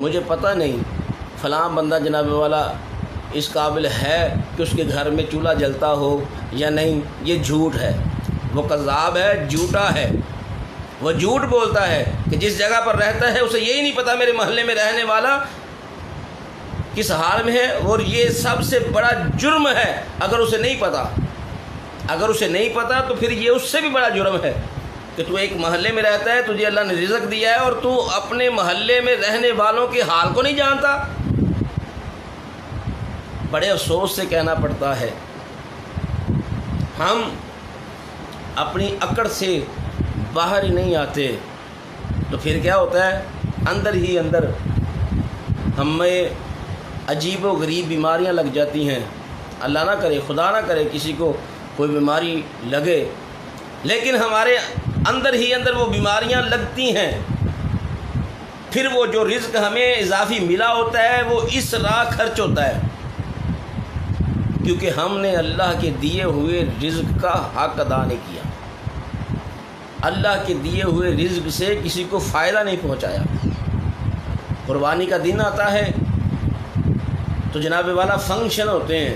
مجھے پتہ نہیں فلاں بندہ جناب والا اس قابل ہے کہ اس کے گھر میں چولہا جلتا ہو یا نہیں، یہ جھوٹ ہے، وہ کذاب ہے، جھوٹا ہے، وہ جھوٹ بولتا ہے کہ جس جگہ پر رہتا ہے اسے یہی نہیں پتہ میرے محلے میں رہنے والا کس حال میں ہے، اور یہ سب سے بڑا جرم ہے اگر اسے نہیں پتہ۔ اگر اسے نہیں پتہ تو پھر یہ اس سے بھی بڑا جرم ہے کہ تو ایک محلے میں رہتا ہے، تجھے اللہ نے رزق دیا ہے اور تو اپنے محلے میں رہنے والوں کے حال کو نہیں جانتا۔ بڑے افسوس سے کہنا پڑتا ہے ہم اپنی اکڑ سے باہر ہی نہیں آتے تو پھر کیا ہوتا ہے، اندر ہی اندر ہمیں عجیب و غریب بیماریاں لگ جاتی ہیں۔ اللہ نہ کرے، خدا نہ کرے کسی کو کوئی بیماری لگے، لیکن ہمارے اندر ہی اندر وہ بیماریاں لگتی ہیں، پھر وہ جو رزق ہمیں اضافی ملا ہوتا ہے وہ اس راہ خرچ ہوتا ہے، کیونکہ ہم نے اللہ کے دیے ہوئے رزق کا حق ادا نہیں کیا، اللہ کے دیے ہوئے رزق سے کسی کو فائدہ نہیں پہنچایا۔ قربانی کا دن آتا ہے تو جناب والا فنکشن ہوتے ہیں،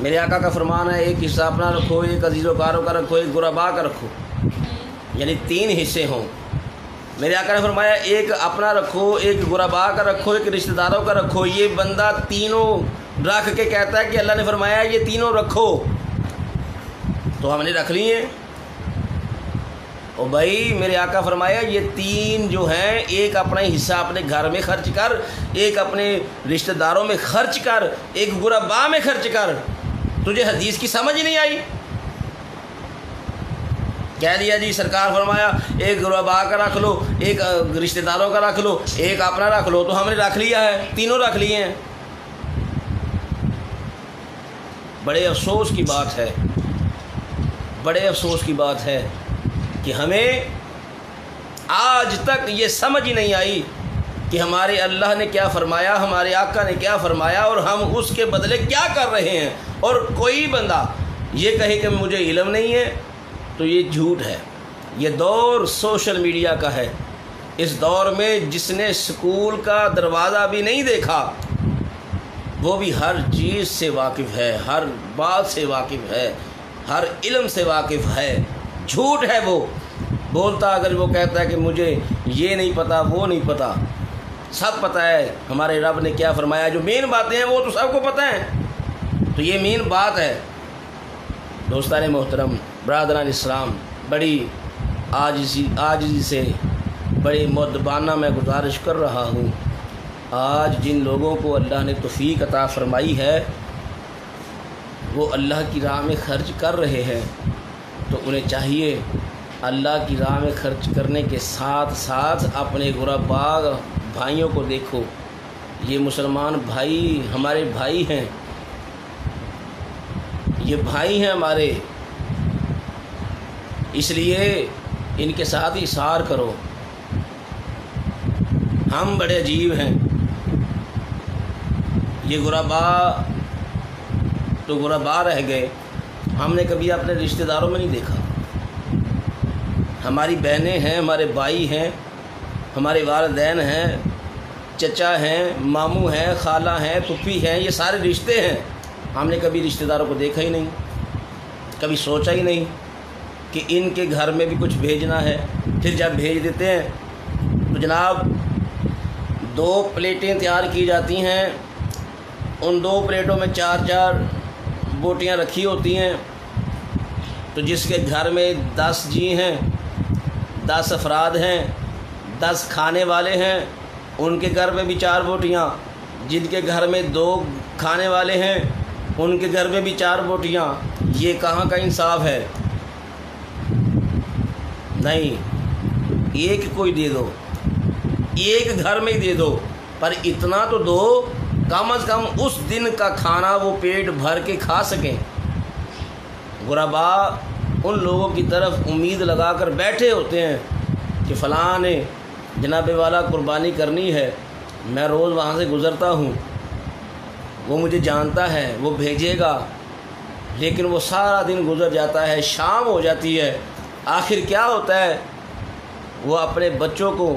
میرے آقا کا فرمان ہے ایک حصہ اپنا رکھو، ایک عزیز و کاروں کا رکھو، ایک غربا کا رکھو، یعنی 3 حصے ہوں۔ میرے آقا نے فرمایا ایک اپنا رکھو، ایک غربا کا رکھو، ایک رشتہ داروں کا رکھو۔ یہ بندہ تینوں رکھ کے کہتا ہے کہ اللہ نے فرمایا یہ تینوں رکھو، تو ہم نے رکھ لی ہیں۔ او بھائی میرے آقا فرمایا یہ 3 جو ہیں، ایک اپنا حصہ اپنے گھر میں خرچ کر، ایک اپنے رشتہ داروں میں خرچ کر، ایک غربا میں خرچ کر۔ تجھے حدیث کی سمجھ نہیں آئی؟ کہہ دیا جی سرکار فرمایا ایک غربا کا رکھ لو، ایک رشتہ داروں کا رکھ لو، ایک اپنا رکھ لو، تو ہم نے رکھ لیا ہے، تینوں رکھ لیے ہیں۔ بڑے افسوس کی بات ہے، بڑے افسوس کی بات ہے کہ ہمیں آج تک یہ سمجھ ہی نہیں آئی کہ ہمارے اللہ نے کیا فرمایا، ہمارے آقا نے کیا فرمایا، اور ہم اس کے بدلے کیا کر رہے ہیں۔ اور کوئی بندہ یہ کہے کہ مجھے علم نہیں ہے تو یہ جھوٹ ہے۔ یہ دور سوشل میڈیا کا ہے، اس دور میں جس نے سکول کا دروازہ بھی نہیں دیکھا وہ بھی ہر چیز سے واقف ہے، ہر بات سے واقف ہے، ہر علم سے واقف ہے۔ جھوٹ ہے وہ بولتا اگر وہ کہتا ہے کہ مجھے یہ نہیں پتہ وہ نہیں پتہ، سب پتہ ہے ہمارے رب نے کیا فرمایا۔ جو مین باتیں ہیں وہ تو سب کو پتہ ہیں، تو یہ مین بات ہے۔ دوستان محترم، برادران اسلام، بڑی عاجزی سے بڑی مؤدبانہ میں گزارش کر رہا ہوں، آج جن لوگوں کو اللہ نے توفیق عطا فرمائی ہے وہ اللہ کی راہ میں خرچ کر رہے ہیں، تو انہیں چاہیے اللہ کی راہ میں خرچ کرنے کے ساتھ ساتھ اپنے غربا بھائیوں کو دیکھو۔ یہ مسلمان بھائی ہمارے بھائی ہیں، یہ بھائی ہیں ہمارے، اس لیے ان کے ساتھ ایثار کرو۔ ہم بڑے عجیب ہیں، یہ غربا تو غربا رہ گئے، ہم نے کبھی اپنے رشتہ داروں میں نہیں دیکھا۔ ہماری بہنیں ہیں، ہمارے بھائی ہیں، ہمارے والدین ہیں، چچا ہیں، ماموں ہیں، خالہ ہیں، پھوپھی ہیں، یہ سارے رشتے ہیں، ہم نے کبھی رشتہ داروں کو دیکھا ہی نہیں، کبھی سوچا ہی نہیں کہ ان کے گھر میں بھی کچھ بھیجنا ہے۔ پھر جب بھیج دیتے ہیں تو جناب 2 پلیٹیں تیار کی جاتی ہیں، ان 2 پلیٹوں میں 4 بوٹیاں رکھی ہوتی ہیں، تو جس کے گھر میں 10 جی ہیں، 10 افراد ہیں، 10 کھانے والے ہیں، ان کے گھر میں بھی 4 بوٹیاں، جن کے گھر میں 2 کھانے والے ہیں ان کے گھر میں بھی 4 بوٹیاں۔ یہ کہاں کا انصاف ہے؟ نہیں، ایک کوئی دے دو، ایک گھر میں ہی دے دو، پر اتنا تو دو کم از کم اس دن کا کھانا وہ پیٹ بھر کے کھا سکیں۔ غربا ان لوگوں کی طرف امید لگا کر بیٹھے ہوتے ہیں کہ فلاں نے جناب والا قربانی کرنی ہے، میں روز وہاں سے گزرتا ہوں، وہ مجھے جانتا ہے، وہ بھیجے گا، لیکن وہ سارا دن گزر جاتا ہے، شام ہو جاتی ہے، آخر کیا ہوتا ہے؟ وہ اپنے بچوں کو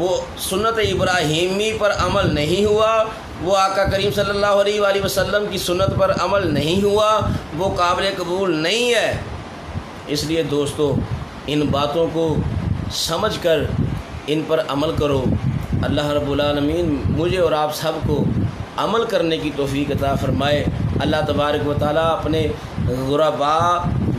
وہ سنت ابراہیمی پر عمل نہیں ہوا، وہ آقا کریم صلی اللہ علیہ وآلہ وسلم کی سنت پر عمل نہیں ہوا، وہ قابل قبول نہیں ہے۔ اس لیے دوستو ان باتوں کو سمجھ کر ان پر عمل کرو۔ اللہ رب العالمین مجھے اور آپ سب کو عمل کرنے کی توفیق عطا فرمائے۔ اللہ تبارک و تعالیٰ اپنے غرباء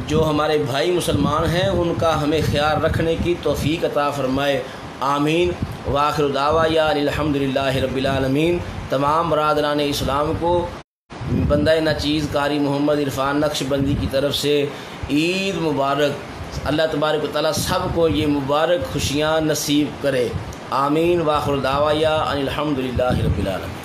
جو ہمارے بھائی مسلمان ہیں ان کا ہمیں خیال رکھنے کی توفیق عطا فرمائے، آمین۔ وآخر دعوانا الحمدللہ رب العالمین۔ تمام برادران اسلام کو بندہ ناچیز قاری محمد عرفان نقشبندی کی طرف سے عید مبارک۔ اللہ تبارک و تعالیٰ سب کو یہ مبارک خوشیاں نصیب کرے، آمین۔ وآخر دعوانا الحمدللہ رب العالمین۔